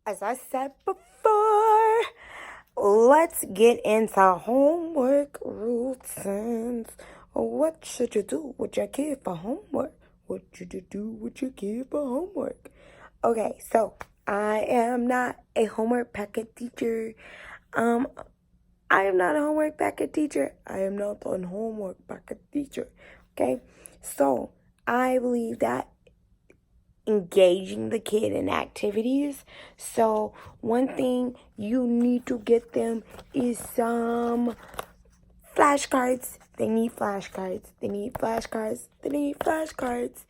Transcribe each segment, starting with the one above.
As I said before, let's get into homework routines. What should you do with your kid for homework? What should you do with your kid for homework? Okay, so I am not a homework packet teacher. I am not a homework packet teacher. I am not a homework packet teacher. Okay, so I believe that engaging the kid in activities. So one thing you need to get them is some flashcards. They need flashcards. They need flashcards. They need flashcards.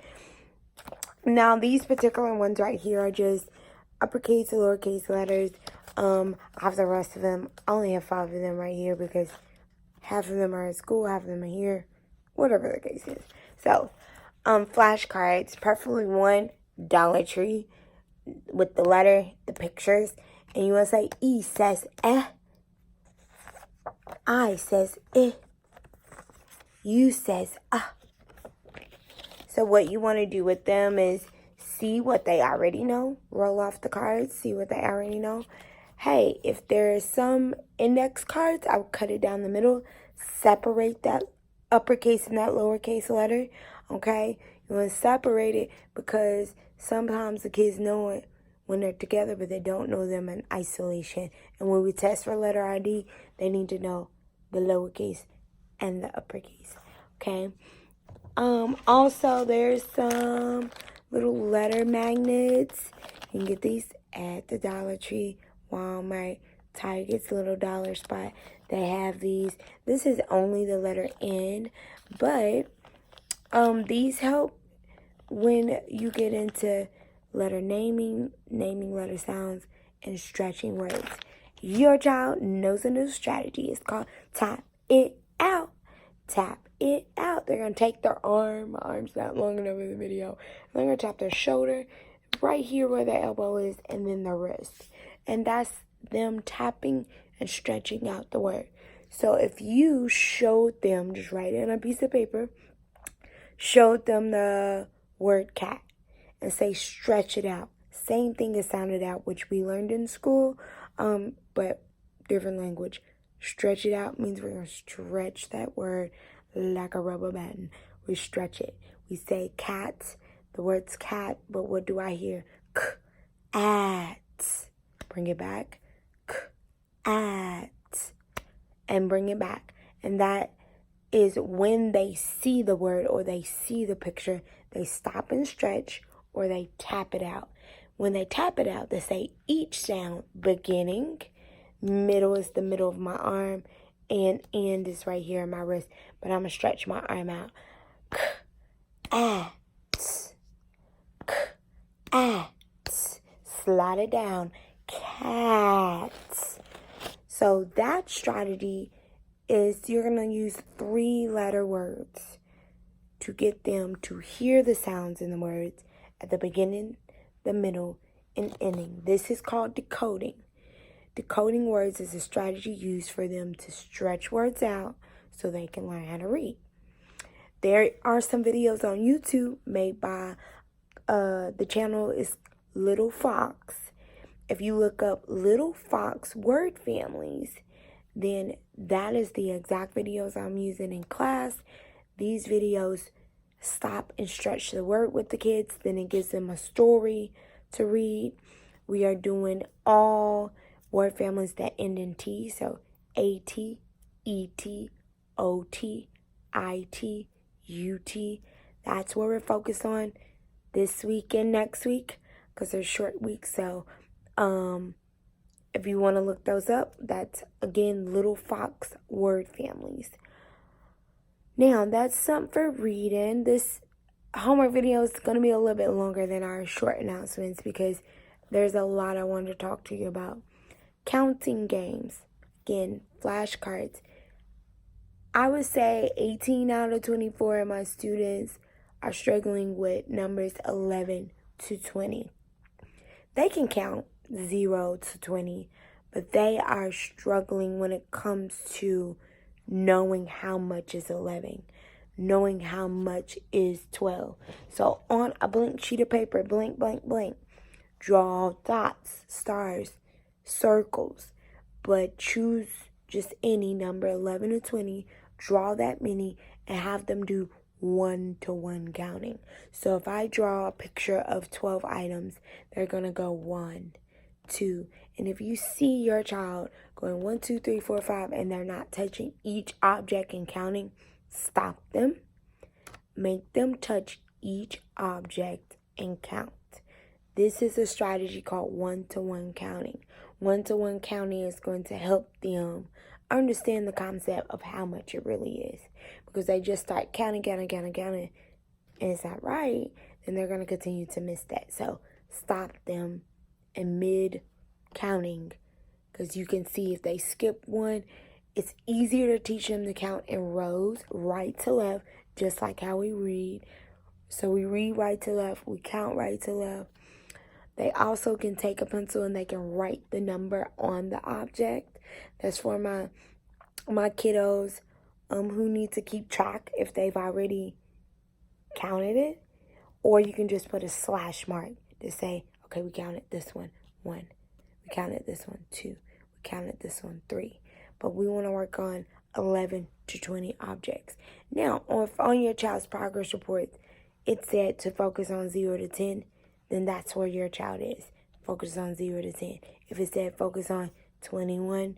Now these particular ones right here are just uppercase and lowercase letters. I have the rest of them. I only have 5 of them right here because half of them are at school, half of them are here, whatever the case is. So, flashcards, preferably one Dollar Tree with the letter, the pictures, and you want to say E says eh, I says eh, U says ah. So what you want to do with them is see what they already know, roll off the cards, see what they already know. Hey, if there's some index cards, I'll cut it down the middle, separate that uppercase and that lowercase letter, okay? You want to separate it because sometimes the kids know it when they're together, but they don't know them in isolation. And when we test for letter ID, they need to know the lowercase and the uppercase, okay? Also, there's some little letter magnets. You can get these at the Dollar Tree, Walmart, Target's little dollar spot. They have these. This is only the letter N, but these help when you get into letter naming letter sounds, and stretching words. Your child knows a new strategy. It's called tap it out. Tap it out. They're going to take their arm. My arm's not long enough in the video. They're going to tap their shoulder right here where their elbow is, and then the wrist. And that's them tapping and stretching out the word. So if you showed them, just write it on a piece of paper, showed them the word cat and say stretch it out. Same thing as sounded out, which we learned in school, but different language. Stretch it out means we're going to stretch that word like a rubber band. We stretch it. We say cat, the word's cat, but what do I hear? At. Bring it back. At. And bring it back. And that is when they see the word or they see the picture, they stop and stretch or they tap it out. When they tap it out, they say each sound, beginning, middle is the middle of my arm, and end is right here in my wrist. But I'm going to stretch my arm out. At. At. Slide it down. Cat. So that strategy is you're going to use 3-letter words to get them to hear the sounds in the words at the beginning, the middle, and ending. This is called decoding. Decoding words is a strategy used for them to stretch words out so they can learn how to read. There are some videos on YouTube made by, the channel is Little Fox. If you look up Little Fox word families, then that is the exact videos I'm using in class. These videos stop and stretch the word with the kids. Then it gives them a story to read. We are doing all word families that end in T. So A-T, E-T, O-T, I-T, U-T. That's where we're focused on this week and next week because they're short weeks. So if you want to look those up, that's, again, Little Fox word families. Now, that's something for reading. This homework video is going to be a little bit longer than our short announcements because there's a lot I wanted to talk to you about. Counting games. Again, flashcards. I would say 18 out of 24 of my students are struggling with numbers 11 to 20. They can count 0 to 20, but they are struggling when it comes to knowing how much is 11, knowing how much is 12. So on a blank sheet of paper, blank, blank, blank, draw dots, stars, circles, but choose just any number, 11 to 20, draw that many, and have them do one-to-one counting. So if I draw a picture of 12 items, they're going to go 1, 2. And if you see your child going 1, 2, 3, 4, 5, and they're not touching each object and counting, stop them. Make them touch each object and count. This is a strategy called one-to-one counting. One-to-one counting is going to help them understand the concept of how much it really is. Because they just start counting, and it's not right, then they're going to continue to miss that. So stop them in mid-counting, because you can see if they skip one, it's easier to teach them to count in rows, right to left, just like how we read. So we read right to left, we count right to left. They also can take a pencil and they can write the number on the object. That's for my kiddos who need to keep track if they've already counted it. Or you can just put a slash mark to say, okay, we counted this one, 1. We counted this one, 2. We counted this one, 3. But we want to work on 11 to 20 objects. Now, on your child's progress report, it said to focus on 0 to 10, then that's where your child is. Focus on 0 to 10. If it said focus on 21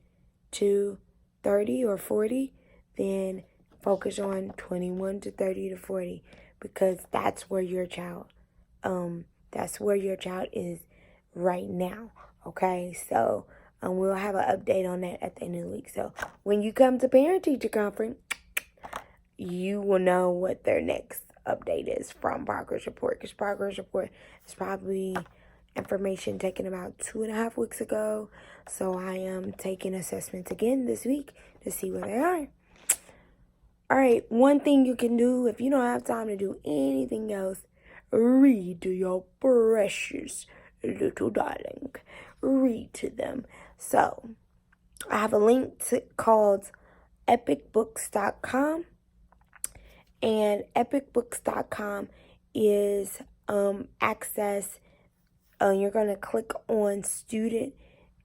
to 30 or 40, then focus on 21 to 30 to 40, because that's where your child is right now. Okay, so we'll have an update on that at the end of the week. So when you come to parent-teacher conference, you will know what their next update is from progress report. Because progress report is probably information taken about 2.5 weeks ago. So I am taking assessments again this week to see where they are. All right, one thing you can do if you don't have time to do anything else, read to your precious little darling. Read to them. So I have a link called epicbooks.com. And epicbooks.com is access. You're going to click on student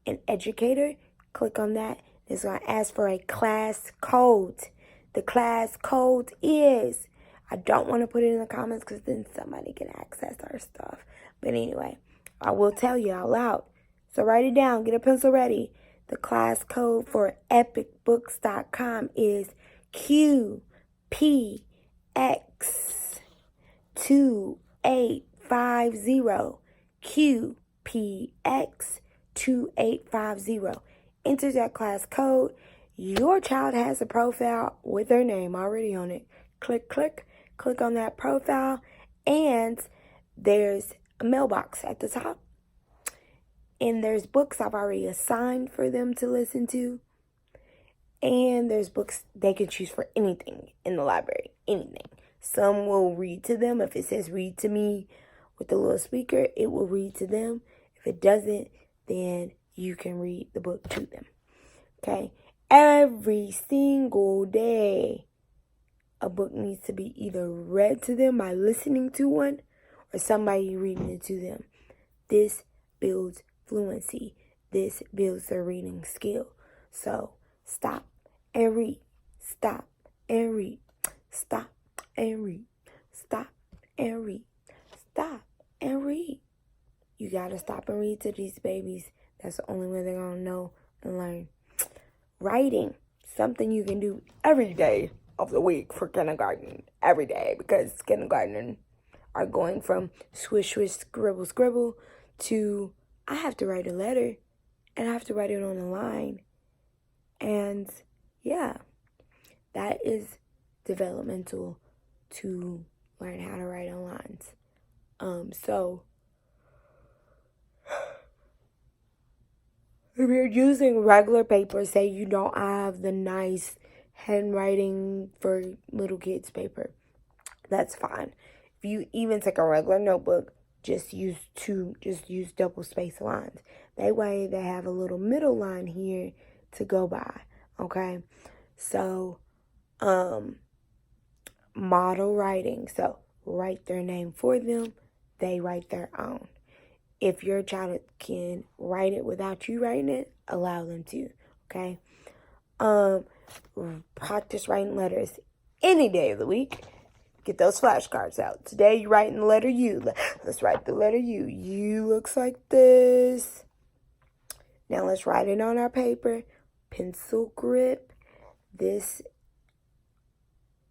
and educator. Click on that. It's going to ask for a class code. The class code is, I don't want to put it in the comments because then somebody can access our stuff. But anyway, I will tell you out loud. So write it down. Get a pencil ready. The class code for epicbooks.com is QPX2850. QPX2850. Enter that class code. Your child has a profile with their name already on it. Click on that profile, and there's a mailbox at the top. And there's books I've already assigned for them to listen to. And there's books they can choose for anything in the library, anything. Some will read to them. If it says read to me with the little speaker, it will read to them. If it doesn't, then you can read the book to them. Okay? Every single day, a book needs to be either read to them by listening to one or somebody reading it to them. This builds fluency. This builds their reading skill. So stop and read. Stop and read. Stop and read. Stop and read. Stop and read. You gotta stop and read to these babies. That's the only way they're gonna know and learn. Writing, something you can do every day of the week for kindergarten. Every day, because kindergarten are going from swish, swish, scribble, scribble to I have to write a letter and I have to write it on a line. And yeah, that is developmental to learn how to write on lines. So if you're using regular paper, say you don't have the nice handwriting for little kids paper, that's fine. If you even take a regular notebook, just use double space lines. That way they have a little middle line here to go by. Okay? So model writing. So write their name for them. They write their own. if your child can write it without you writing it, allow them to, okay? Practice writing letters any day of the week. Get those flashcards out. Today you're writing the letter U. Let's write the letter U. U looks like this. Now let's write it on our paper. Pencil grip. This,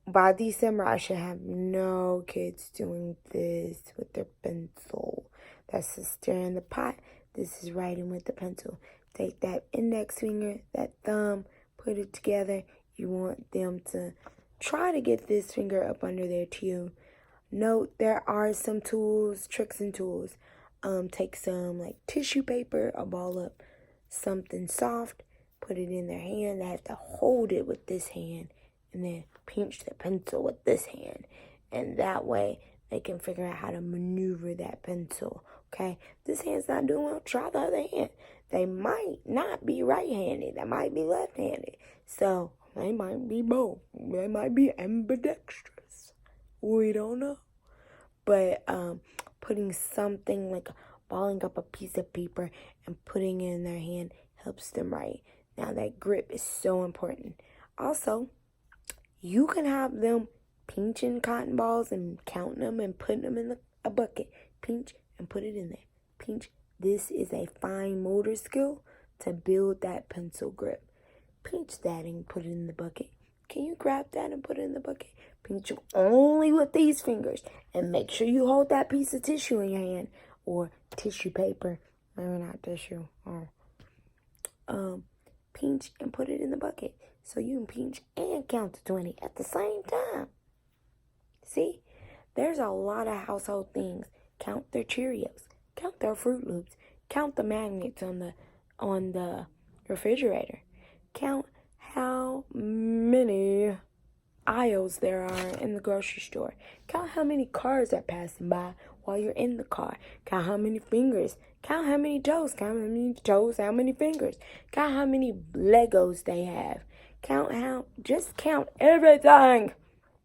by December, I should have no kids doing this with their pencil. That's the stir in the pot. This is writing with the pencil. Take that index finger, that thumb, put it together. You want them to try to get this finger up under there too. Note there are some tools, tricks and tools. Take some like tissue paper, a ball up something soft, put it in their hand. They have to hold it with this hand and then pinch the pencil with this hand. And that way they can figure out how to maneuver that pencil. Okay, this hand's not doing well, try the other hand. They might not be right-handed. They might be left-handed. So they might be both. They might be ambidextrous. We don't know. But putting something like balling up a piece of paper and putting it in their hand helps them write. Now that grip is so important. Also, you can have them pinching cotton balls and counting them and putting them in a bucket. Pinch and put it in there. Pinch. This is a fine motor skill to build that pencil grip. Pinch that and put it in the bucket. Can you grab that and put it in the bucket? Pinch it only with these fingers. And make sure you hold that piece of tissue in your hand. Or tissue paper. Maybe not tissue. Or pinch and put it in the bucket. So you can pinch and count to 20 at the same time. See? There's a lot of household things. Count their Cheerios. Count their Fruit Loops. Count the magnets on the refrigerator. Count how many aisles there are in the grocery store. Count how many cars are passing by while you're in the car. Count how many fingers. Count how many toes. Count how many toes, how many fingers. Count how many Legos they have. Just count everything.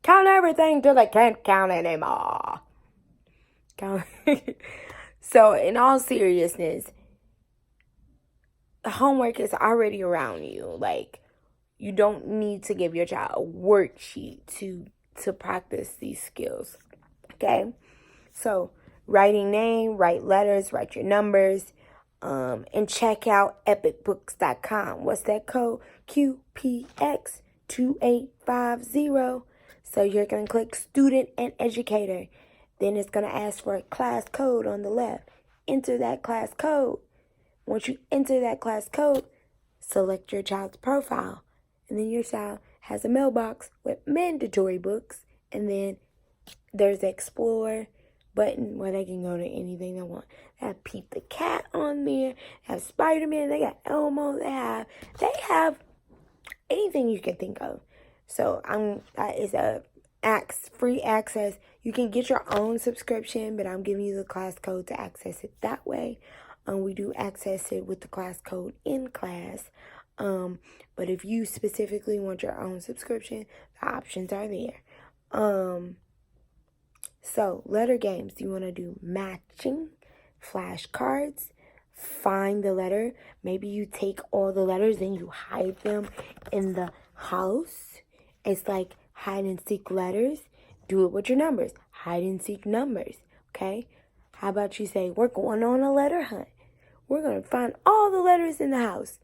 Count everything till they can't count anymore. Count. So, in all seriousness, the homework is already around you. Like, you don't need to give your child a worksheet to practice these skills. Okay? So, writing name, write letters, write your numbers, and check out epicbooks.com. What's that code? QPX2850. So, you're going to click Student and Educator. Then it's going to ask for a class code on the left. Enter that class code. Once you enter that class code, select your child's profile. And then your child has a mailbox with mandatory books. And then there's the Explore button where they can go to anything they want. They have Pete the Cat on there. They have Spider-Man. They got Elmo. They have anything you can think of. So it's a free access. You can get your own subscription, but I'm giving you the class code to access it that way. We do access it with the class code in class. But if you specifically want your own subscription, the options are there. So letter games. You want to do matching, flashcards, find the letter. Maybe you take all the letters and you hide them in the house. It's like hide and seek letters. Do it with your numbers. Hide and seek numbers. Okay? How about you say, we're going on a letter hunt. We're going to find all the letters in the house.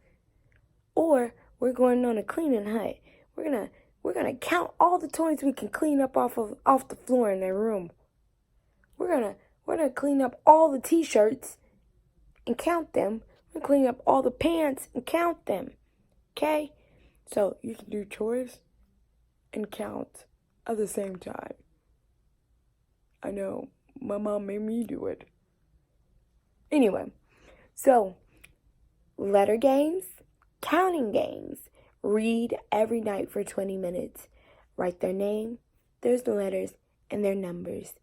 Or we're going on a cleaning hunt. We're gonna count all the toys we can clean up off the floor in their room. We're gonna clean up all the t-shirts and count them. We're gonna clean up all the pants and count them. Okay? So you can do chores and count at the same time. I know, my mom made me do it. Anyway, so letter games, counting games. Read every night for 20 minutes. Write their name, there's the letters, and their numbers.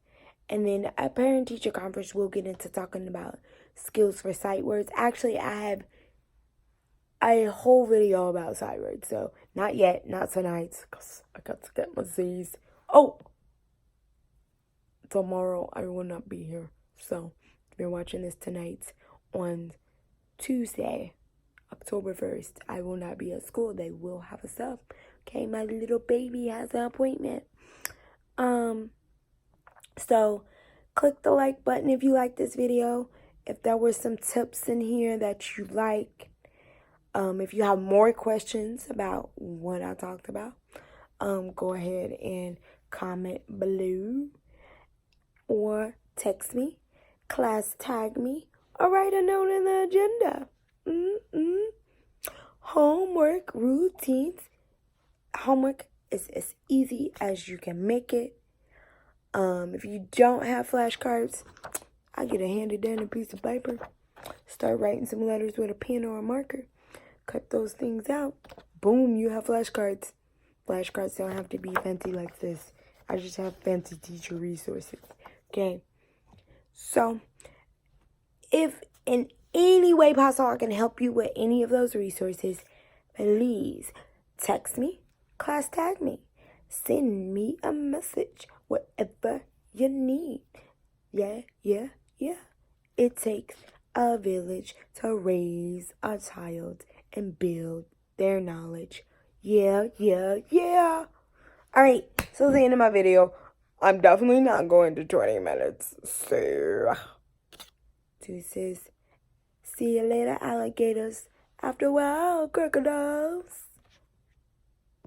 And then at parent-teacher conference, we'll get into talking about skills for sight words. Actually, I have a whole video about sight words. So, not yet, not tonight, because I got to get my Z's. Oh! Tomorrow, I will not be here. So, If you're watching this tonight on Tuesday, October 1st, I will not be at school. They will have a sub. Okay, my little baby has an appointment. So click the like button if you like this video. If there were some tips in here that you like, if you have more questions about what I talked about, go ahead and comment below or text me, class tag me, or write a note in the agenda. Homework routines. Homework is as easy as you can make it. If you don't have flashcards, I get a handy dandy piece of paper. Start writing some letters with a pen or a marker. Cut those things out. Boom, you have flashcards. Flashcards don't have to be fancy like this. I just have fancy teacher resources. Okay. So, if in any way possible I can help you with any of those resources, please text me, class tag me, send me a message, whatever you need. Yeah. It takes a village to raise a child and build their knowledge. Yeah. Alright, so that's the end of my video. I'm definitely not going to 20 minutes. So, deuces. See you later, alligators. After a while, crocodiles.